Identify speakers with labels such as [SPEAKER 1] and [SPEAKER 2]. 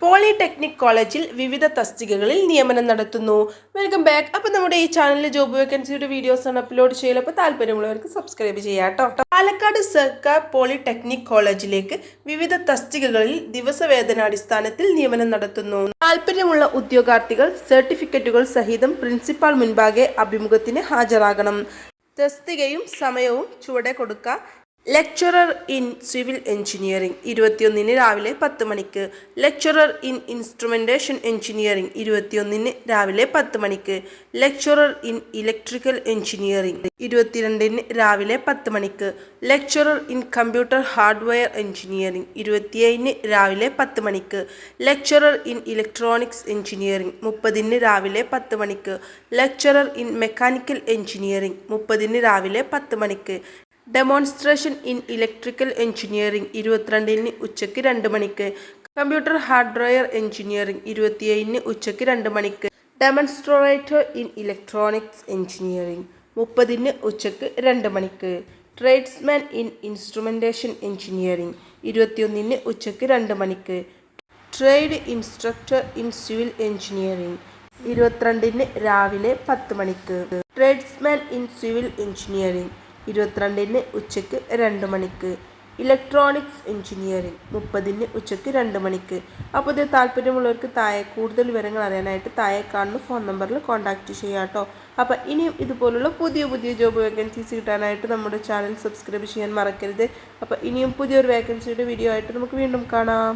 [SPEAKER 1] Polytechnic കോളേജിൽ വിവിധ തസ്തികകളിൽ നിയമനം നടത്തുന്നു. Welcome back. അപ്പോൾ നമ്മുടെ ഈ ചാനലിൽ ജോബ് വേക്കൻസിയുടെ വീഡിയോസ് ആണ് അപ്ലോഡ് ചെയ്യൽ. അപ്പോൾ താല്പര്യമുള്ളവർക്ക് സബ്സ്ക്രൈബ് ചെയ്യാം കേട്ടോ. പാലക്കാട് സർക്കാർ പോളിടെക്നിക് കോളേജിലേക്ക് വിവിധ തസ്തികകളിൽ ദിവസവേതനാടിസ്ഥാനത്തിൽ നിയമനം നടത്തുന്നു. താല്പര്യമുള്ള ഉദ്യോഗാർത്ഥികൾ സർട്ടിഫിക്കറ്റുകൾ സഹിതം പ്രിൻസിപ്പാൾ മുൻപാകെ അഭിമുഖത്തിന് ഹാജരാകണം. തസ്തികയും സമയവും ചുവടെ കൊടുക്കുക. ലെക്ചറർ ഇൻ സിവിൽ എഞ്ചിനീയറിംഗ് 21-ന് രാവിലെ 10 മണിക്ക്. ലെക്ചറർ ഇൻ ഇൻസ്ട്രുമെൻറ്റേഷൻ എഞ്ചിനീയറിംഗ് 21-ന് രാവിലെ 10 മണിക്ക്. ലെക്ചറർ ഇൻ ഇലക്ട്രിക്കൽ എഞ്ചിനീയറിംഗ് 22-ന് രാവിലെ 10 മണിക്ക്. Lecturer in computer hardware engineering 27-ന് രാവിലെ 10 മണിക്ക്. ലെക്ചറർ ഇൻ ഇലക്ട്രോണിക്സ് എഞ്ചിനീയറിംഗ് 30-ന് രാവിലെ 10 മണിക്ക്. ലെക്ചറർ ഇൻ മെക്കാനിക്കൽ എഞ്ചിനീയറിംഗ് 30-ന് രാവിലെ 10 മണിക്ക്. ഡെമോൺസ്ട്രേഷൻ ഇൻ ഇലക്ട്രിക്കൽ എഞ്ചിനീയറിംഗ് 22-ന് ഉച്ചയ്ക്ക് 2 മണിക്ക്. കമ്പ്യൂട്ടർ ഹാർഡ്വെയർ എഞ്ചിനീയറിംഗ് 27-ന് ഉച്ചയ്ക്ക് 2 മണിക്ക്. ഡെമോൺസ്ട്രേറ്റർ ഇൻ ഇലക്ട്രോണിക്സ് എഞ്ചിനീയറിംഗ് 30-ന് ഉച്ചയ്ക്ക് 2 മണിക്ക്. ട്രേഡ്സ്മാൻ ഇൻ ഇൻസ്ട്രുമെൻറ്റേഷൻ എഞ്ചിനീയറിംഗ് 21-ന് ഉച്ചയ്ക്ക് 2 മണിക്ക്. Trade instructor in civil engineering 22-ന് രാവിലെ 10 മണിക്ക്. ട്രേഡ്സ്മാൻ ഇൻ സിവിൽ എഞ്ചിനീയറിംഗ് 22-ന് ഉച്ചയ്ക്ക് 2 മണിക്ക്. ഇലക്ട്രോണിക്സ് എഞ്ചിനീയറിംഗ് 30-ന് ഉച്ചയ്ക്ക് 2 മണിക്ക്. അപ്പോൾ ഇത് താല്പര്യമുള്ളവർക്ക് കൂടുതൽ വിവരങ്ങൾ അറിയാനായിട്ട് താഴെ കാണുന്ന ഫോൺ നമ്പറിൽ കോൺടാക്റ്റ് ചെയ്യാം കേട്ടോ. അപ്പോൾ ഇനിയും ഇതുപോലുള്ള പുതിയ ജോബ് വേക്കൻസീസ് കിട്ടാനായിട്ട് നമ്മുടെ ചാനൽ സബ്സ്ക്രൈബ് ചെയ്യാൻ മറക്കരുത്. അപ്പോൾ ഇനിയും പുതിയൊരു വേക്കൻസിയുടെ വീഡിയോ ആയിട്ട് നമുക്ക് വീണ്ടും കാണാം.